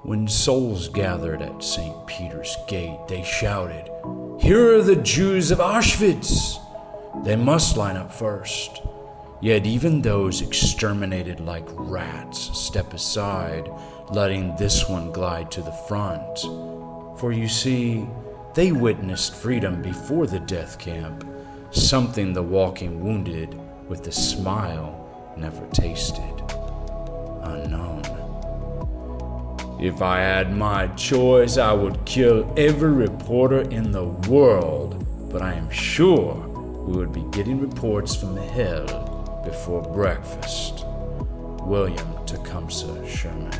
When souls gathered at St. Peter's Gate, they shouted, "Here are the Jews of Auschwitz!" They must line up first. Yet even those exterminated like rats step aside, letting this one glide to the front. For you see, they witnessed freedom before the death camp, something the walking wounded with a smile never tasted. Unknown. If I had my choice, I would kill every reporter in the world, but I am sure we would be getting reports from hell before breakfast. William Tecumseh Sherman.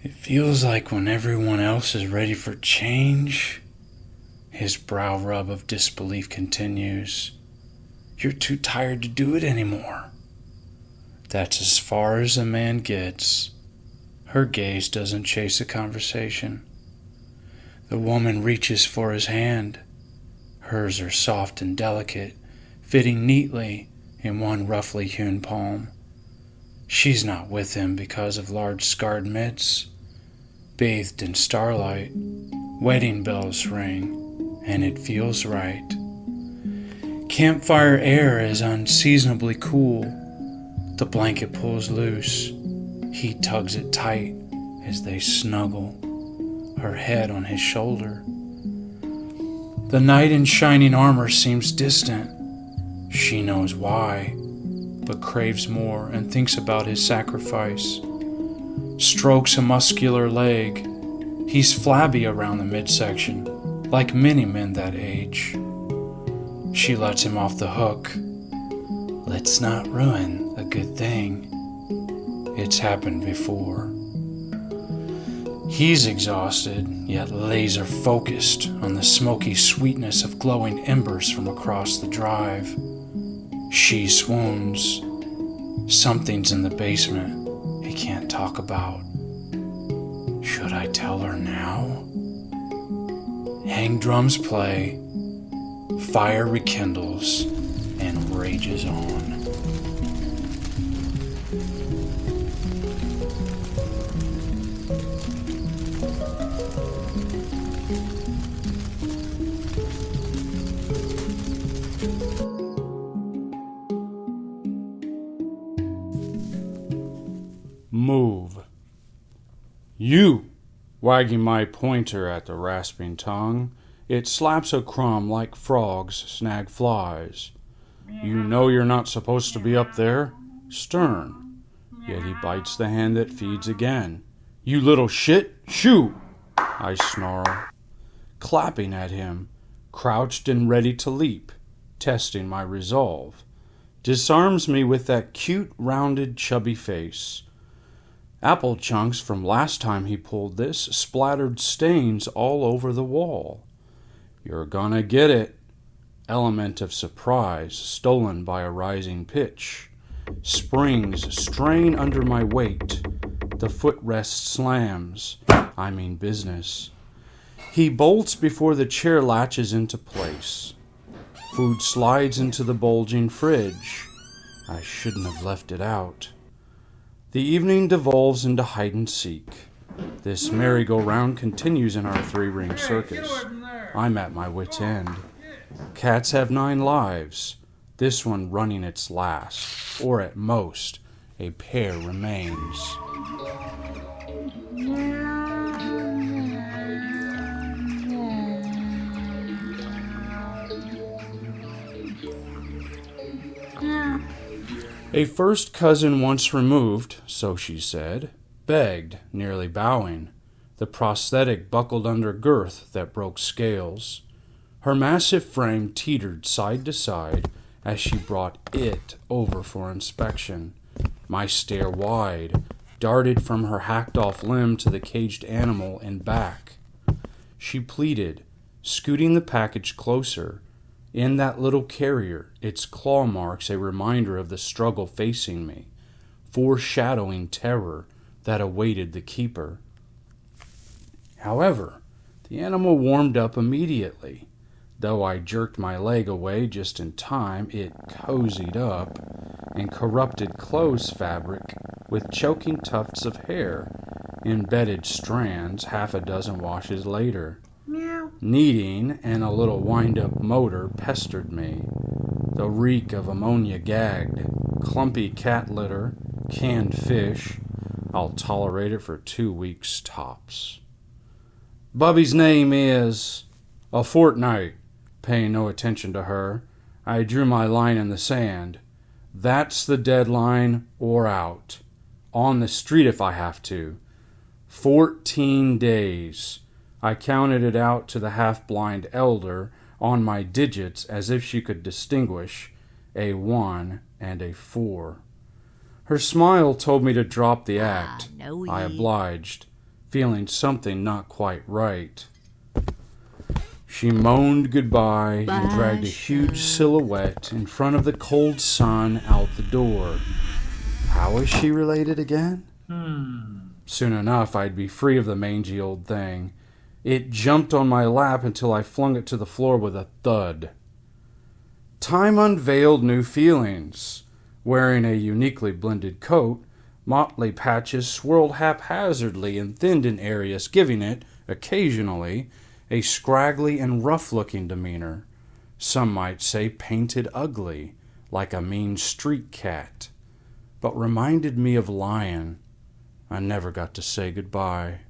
It feels like when everyone else is ready for change, his brow rub of disbelief continues. You're too tired to do it anymore. That's as far as a man gets. Her gaze doesn't chase the conversation. The woman reaches for his hand. Hers are soft and delicate, fitting neatly in one roughly hewn palm. She's not with him because of large scarred mitts. Bathed in starlight, wedding bells ring, and it feels right. Campfire air is unseasonably cool. The blanket pulls loose. He tugs it tight as they snuggle, her head on his shoulder. The knight in shining armor seems distant. She knows why, but craves more and thinks about his sacrifice. Strokes a muscular leg. He's flabby around the midsection, like many men that age. She lets him off the hook. Let's not ruin a good thing. It's happened before. He's exhausted, yet laser focused on the smoky sweetness of glowing embers from across the drive. She swoons. Something's in the basement he can't talk about. Should I tell her now? Hang drums play, fire rekindles, and rages on. Move. You, wagging my pointer at the rasping tongue, it slaps a crumb like frogs snag flies. You know you're not supposed to be up there. Stern. Yet he bites the hand that feeds again. You little shit, shoo! I snarl, clapping at him, crouched and ready to leap, testing my resolve. Disarms me with that cute, rounded, chubby face. Apple chunks from last time he pulled this splattered stains all over the wall. You're gonna get it. Element of surprise stolen by a rising pitch. Springs strain under my weight. The footrest slams. I mean business. He bolts before the chair latches into place. Food slides into the bulging fridge. I shouldn't have left it out. The evening devolves into hide and seek. This merry-go-round continues in our three-ring circus. I'm at my wit's end. Cats have 9 lives, this one running its last, or at most, a pair remains. A first cousin once removed, so she said, begged, nearly bowing. The prosthetic buckled under girth that broke scales. Her massive frame teetered side to side as she brought it over for inspection. My stare wide, darted from her hacked-off limb to the caged animal and back. She pleaded, scooting the package closer. In that little carrier, its claw marks a reminder of the struggle facing me, foreshadowing terror that awaited the keeper. However, The animal warmed up immediately. Though I jerked my leg away just in time, it cozied up in corrupted clothes fabric with choking tufts of hair, embedded strands half a dozen washes later. Meow. Kneading and a little wind-up motor pestered me. The reek of ammonia gagged. Clumpy cat litter, canned fish. I'll tolerate it for 2 weeks tops. Bubby's name is a fortnight. Paying no attention to her, I drew my line in the sand. That's the deadline or out. On the street if I have to. 14 days. I counted it out to the half-blind elder on my digits as if she could distinguish a 1 and a 4. Her smile told me to drop the act. No, I obliged, feeling something not quite right. She moaned goodbye and dragged a huge silhouette in front of the cold sun out the door. How is she related again? Soon enough, I'd be free of the mangy old thing. It jumped on my lap until I flung it to the floor with a thud. Time unveiled new feelings. Wearing a uniquely blended coat, motley patches swirled haphazardly and thinned in areas, giving it, occasionally, a scraggly and rough-looking demeanor. Some might say painted ugly, like a mean street cat, but reminded me of Lion. I never got to say goodbye.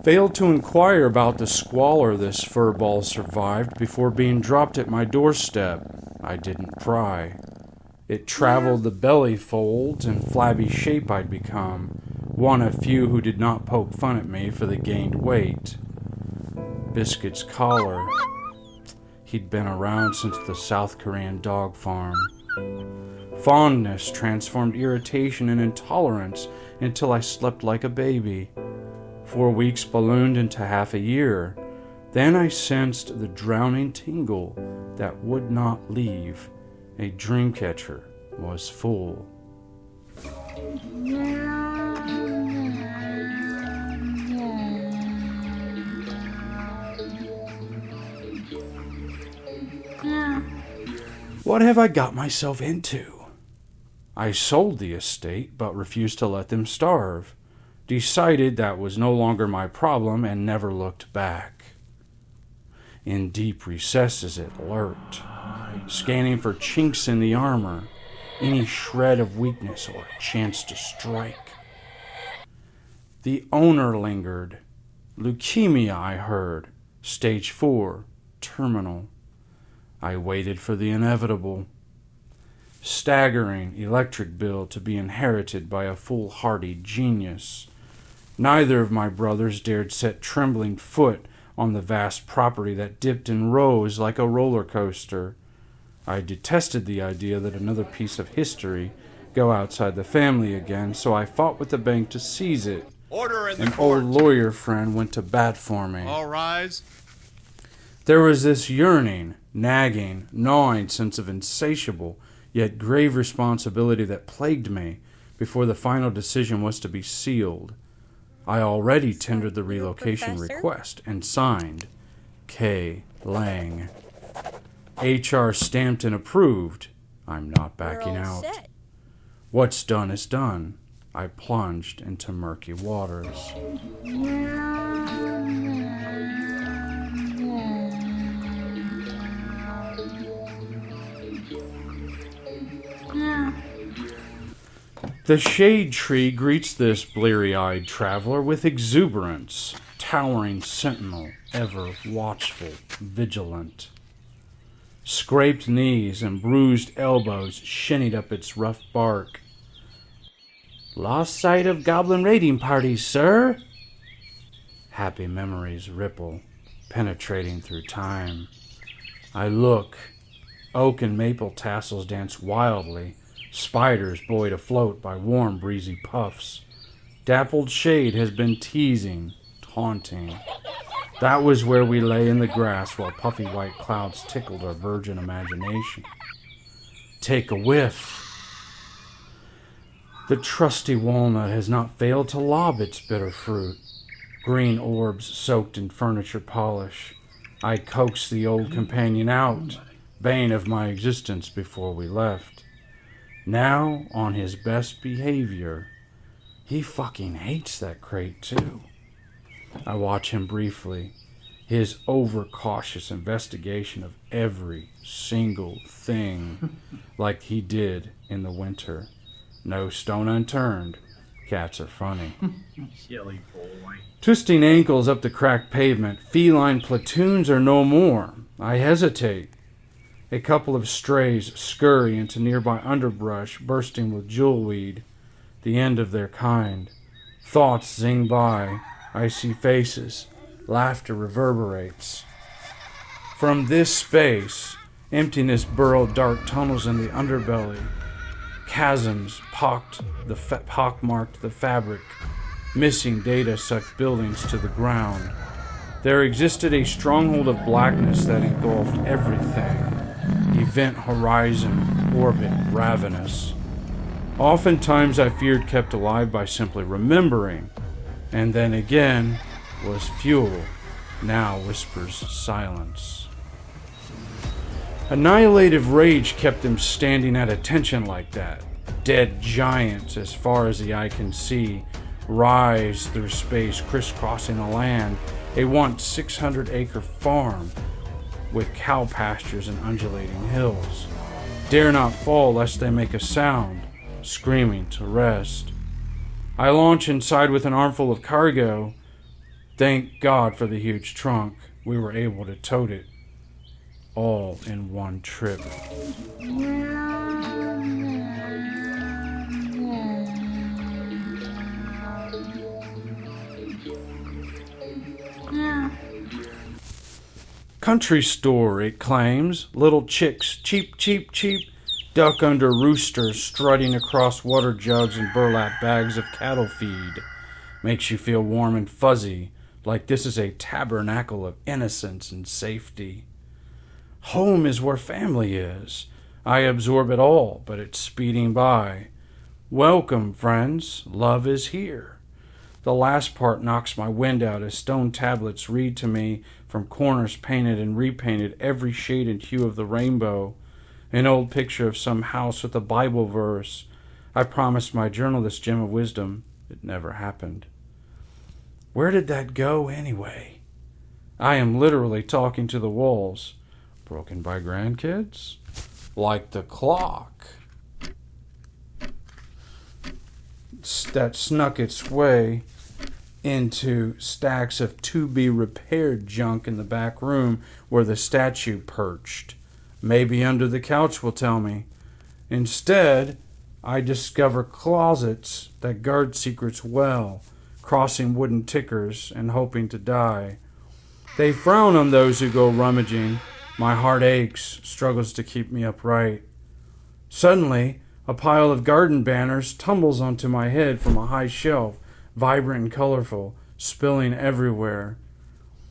Failed to inquire about the squalor this furball survived before being dropped at my doorstep. I didn't pry. It traveled the belly folds and flabby shape I'd become, one of few who did not poke fun at me for the gained weight. Biscuit's collar. He'd been around since the South Korean dog farm. Fondness transformed irritation and intolerance until I slept like a baby. 4 weeks ballooned into half a year. Then I sensed the drowning tingle that would not leave. A dream catcher was full. What have I got myself into? I sold the estate, but refused to let them starve. Decided that was no longer my problem and never looked back. In deep recesses it lurked, scanning for chinks in the armor, any shred of weakness or chance to strike. The owner lingered. Leukemia, I heard. Stage 4, terminal. I waited for the inevitable. Staggering electric bill to be inherited by a foolhardy genius. Neither of my brothers dared set trembling foot on the vast property that dipped and rose like a roller coaster. I detested the idea that another piece of history go outside the family again, so I fought with the bank to seize it. Order in the An court. old lawyer friend went to bat for me. All rise. There was this yearning, nagging, gnawing sense of insatiable, yet grave responsibility that plagued me before the final decision was to be sealed. I already tendered the relocation request and signed K. Lang. HR stamped and approved. I'm not backing out. Set. What's done is done. I plunged into murky waters. The shade tree greets this bleary-eyed traveler with exuberance, towering sentinel, ever watchful, vigilant. Scraped knees and bruised elbows shinnied up its rough bark. Lost sight of goblin raiding parties, sir? Happy memories ripple, penetrating through time. I look. Oak and maple tassels dance wildly, spiders buoyed afloat by warm, breezy puffs. Dappled shade has been teasing, taunting. That was where we lay in the grass while puffy white clouds tickled our virgin imagination. Take a whiff. The trusty walnut has not failed to lob its bitter fruit. green orbs soaked in furniture polish. I coaxed the old companion out, bane of my existence before we left. Now, on his best behavior, he fucking hates that crate too. I watch him briefly, his overcautious investigation of every single thing, like he did in the winter. No stone unturned. Cats are funny. Silly boy. Twisting ankles up the cracked pavement, feline platoons are no more. I hesitate. A couple of strays scurry into nearby underbrush, bursting with jewelweed, the end of their kind. Thoughts zing by. I see faces. Laughter reverberates. From this space, emptiness burrowed dark tunnels in the underbelly. Chasms pockmarked the fabric. Missing data sucked buildings to the ground. There existed a stronghold of blackness that engulfed everything. Event horizon, orbit ravenous. Oftentimes I feared kept alive by simply remembering, and then again was fuel, now whispers silence. Annihilative rage kept them standing at attention like that. Dead giants, as far as the eye can see, rise through space, crisscrossing the land, a once 600-acre farm with cow pastures and undulating hills. Dare not fall lest they make a sound, screaming to rest. I launch inside with an armful of cargo. Thank God for the huge trunk. We were able to tote it all in one trip. Country store, it claims. Little chicks, cheap, cheap, cheap. Duck under roosters strutting across water jugs and burlap bags of cattle feed. Makes you feel warm and fuzzy, like this is a tabernacle of innocence and safety. Home is where family is. I absorb it all, but it's speeding by. Welcome, friends. Love is here. The last part knocks my wind out as stone tablets read to me from corners painted and repainted every shade and hue of the rainbow. An old picture of some house with a Bible verse. I promised my journal this gem of wisdom. It never happened. Where did that go anyway? I am literally talking to the walls. Broken by grandkids? Like the clock that snuck its way into stacks of to-be-repaired junk in the back room where the statue perched. Maybe under the couch will tell me. Instead, I discover closets that guard secrets well, crossing wooden tickers and hoping to die. They frown on those who go rummaging. My heart aches, struggles to keep me upright. Suddenly, a pile of garden banners tumbles onto my head from a high shelf, vibrant and colorful, spilling everywhere.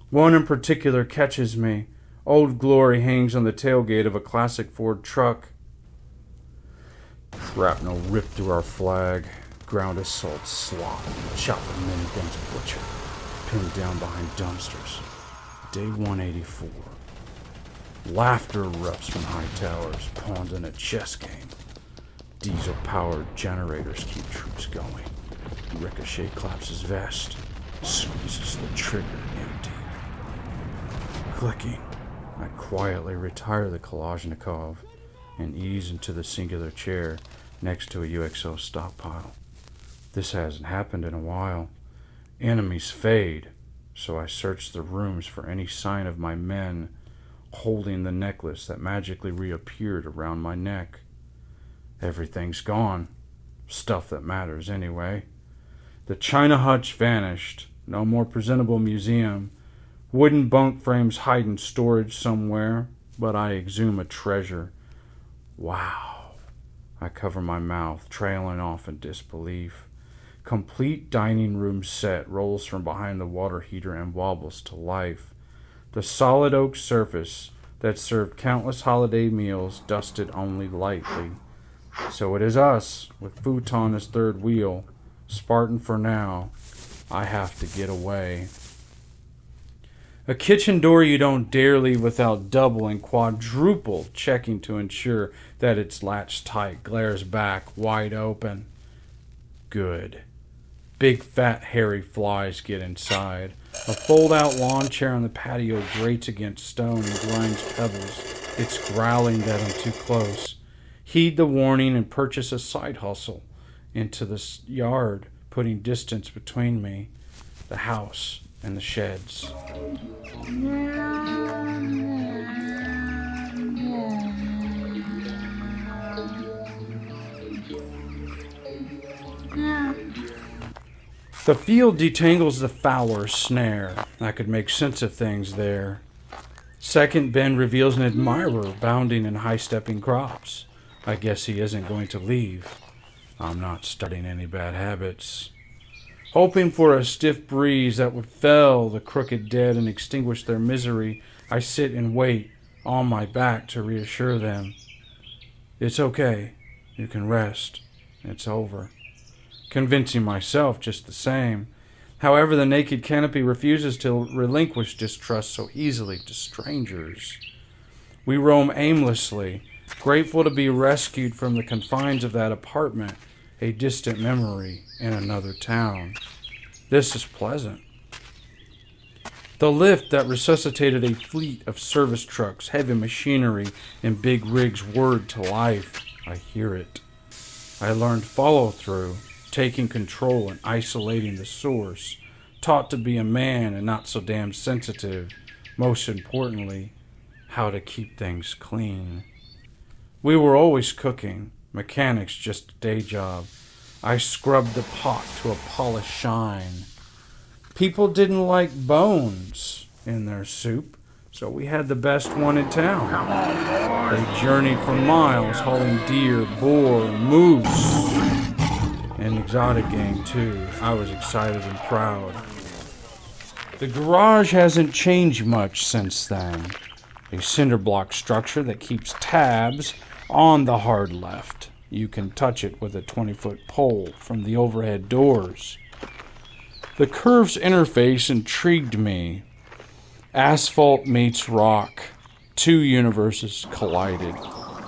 One in particular catches me. Old Glory hangs on the tailgate of a classic Ford truck. Shrapnel ripped through our flag. Ground assault slop. Chopper miniguns butcher. Pinned down behind dumpsters. Day 184. Laughter erupts from high towers. Pawns in a chess game. Diesel-powered generators keep troops going. Ricochet claps his vest. Squeezes the trigger empty. Clicking. I quietly retire the Kalashnikov and ease into the singular chair next to a UXO stockpile. This hasn't happened in a while. Enemies fade, so I search the rooms for any sign of my men holding the necklace that magically reappeared around my neck. Everything's gone. Stuff that matters anyway. The China hutch vanished. No more presentable museum. Wooden bunk frames hide in storage somewhere, but I exhume a treasure. Wow. I cover my mouth, trailing off in disbelief. Complete dining room set rolls from behind the water heater and wobbles to life. The solid oak surface that served countless holiday meals dusted only lightly. So it is us, with futon as third wheel, Spartan for now, I have to get away. A kitchen door you don't dare leave without double and quadruple checking to ensure that it's latched tight glares back wide open. Good. Big fat hairy flies get inside. A fold-out lawn chair on the patio grates against stone and grinds pebbles. It's growling that I'm too close. Heed the warning and purchase a side hustle into the yard, putting distance between me, the house, and the sheds. The field detangles the fowler's snare. I could make sense of things there. Second bend reveals an admirer bounding in high-stepping crops. I guess he isn't going to leave. I'm not starting any bad habits. Hoping for a stiff breeze that would fell the crooked dead and extinguish their misery, I sit and wait on my back to reassure them. It's okay. You can rest. It's over. Convincing myself just the same. However, the naked canopy refuses to relinquish distrust so easily to strangers. We roam aimlessly, grateful to be rescued from the confines of that apartment, a distant memory in another town. This is pleasant. The lift that resuscitated a fleet of service trucks, heavy machinery, and big rigs whirred to life. I hear it. I learned follow-through, taking control and isolating the source, taught to be a man and not so damn sensitive, most importantly, how to keep things clean. We were always cooking, mechanics just a day job. I scrubbed the pot to a polished shine. People didn't like bones in their soup, so we had the best one in town. They journeyed for miles hauling deer, boar, moose, and exotic game too. I was excited and proud. The garage hasn't changed much since then. A cinder block structure that keeps tabs on the hard left. You can touch it with a 20-foot pole from the overhead doors. The curve's interface intrigued me. Asphalt meets rock. Two universes collided.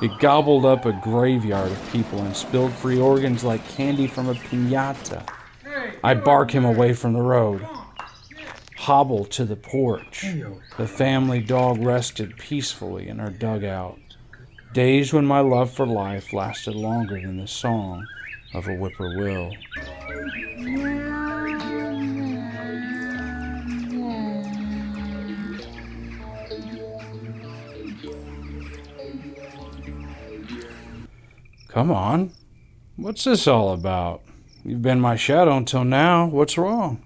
It gobbled up a graveyard of people and spilled free organs like candy from a piñata. I bark him away from the road. Hobble to the porch. The family dog rested peacefully in our dugout. Days when my love for life lasted longer than the song of a whippoorwill. Come on. What's this all about? You've been my shadow until now. What's wrong?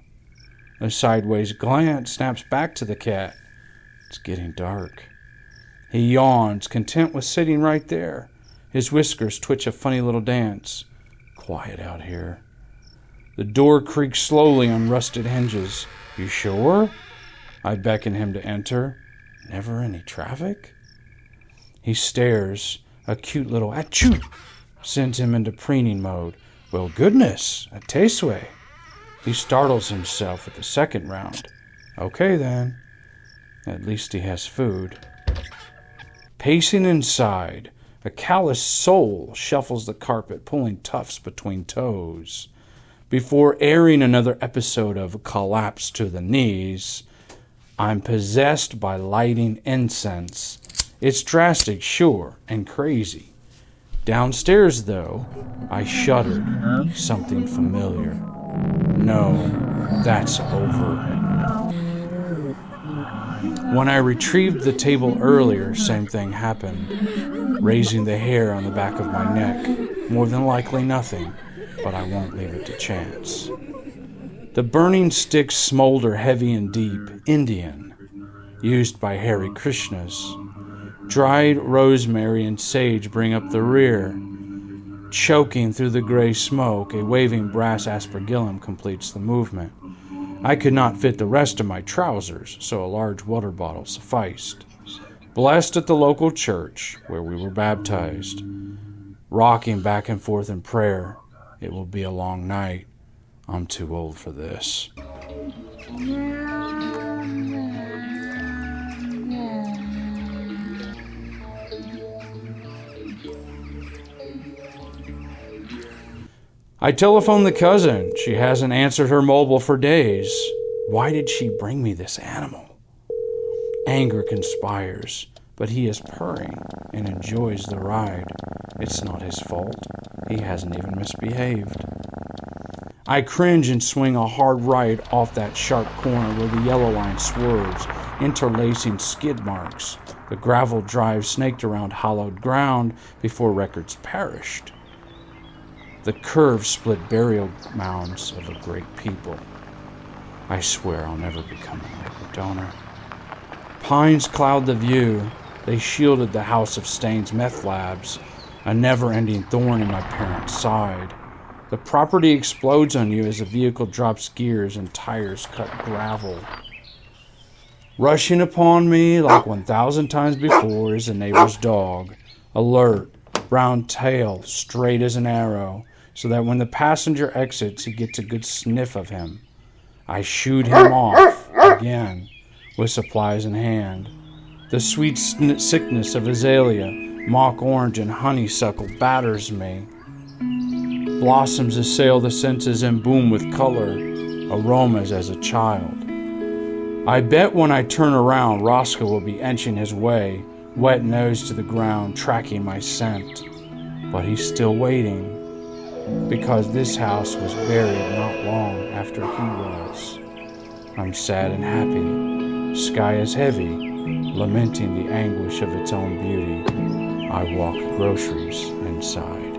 A sideways glance snaps back to the cat. It's getting dark. He yawns, content with sitting right there. His whiskers twitch a funny little dance. Quiet out here. The door creaks slowly on rusted hinges. You sure? I beckon him to enter. Never any traffic? He stares. A cute little achoo sends him into preening mode. Well, goodness, a tesue. He startles himself at the second round. Okay, then. At least he has food. Pacing inside, a calloused soul shuffles the carpet, pulling tufts between toes. Before airing another episode of Collapse to the Knees, I'm possessed by lighting incense. It's drastic, sure, and crazy. Downstairs, though, I shuddered. Something familiar. No, that's over. When I retrieved the table earlier, same thing happened. Raising the hair on the back of my neck. More than likely nothing, but I won't leave it to chance. The burning sticks smolder heavy and deep, Indian, used by Hare Krishnas. Dried rosemary and sage bring up the rear. Choking through the gray smoke, a waving brass aspergillum completes the movement. I could not fit the rest of my trousers, so a large water bottle sufficed. Blessed at the local church, where we were baptized. Rocking back and forth in prayer. It will be a long night. I'm too old for this. I telephoned the cousin. She hasn't answered her mobile for days. Why did she bring me this animal? Anger conspires, but he is purring and enjoys the ride. It's not his fault. He hasn't even misbehaved. I cringe and swing a hard right off that sharp corner where the yellow line swerves, interlacing skid marks. The gravel drive snaked around hollowed ground before records perished. The curve split burial mounds of a great people. I swear I'll never become an organ donor. Pines cloud the view. They shielded the House of Stains meth labs, a never-ending thorn in my parents' side. The property explodes on you as the vehicle drops gears and tires cut gravel. Rushing upon me like 1,000 times before is the neighbor's dog, alert, brown tail, straight as an arrow, so that when the passenger exits, he gets a good sniff of him. I shoot him off, again, with supplies in hand. The sweet sickness of azalea, mock orange, and honeysuckle batters me. Blossoms assail the senses and boom with color, aromas as a child. I bet when I turn around, Roscoe will be inching his way, wet nose to the ground, tracking my scent. But he's still waiting, because this house was buried not long after he was. I'm sad and happy. Sky is heavy, lamenting the anguish of its own beauty. I walk groceries inside.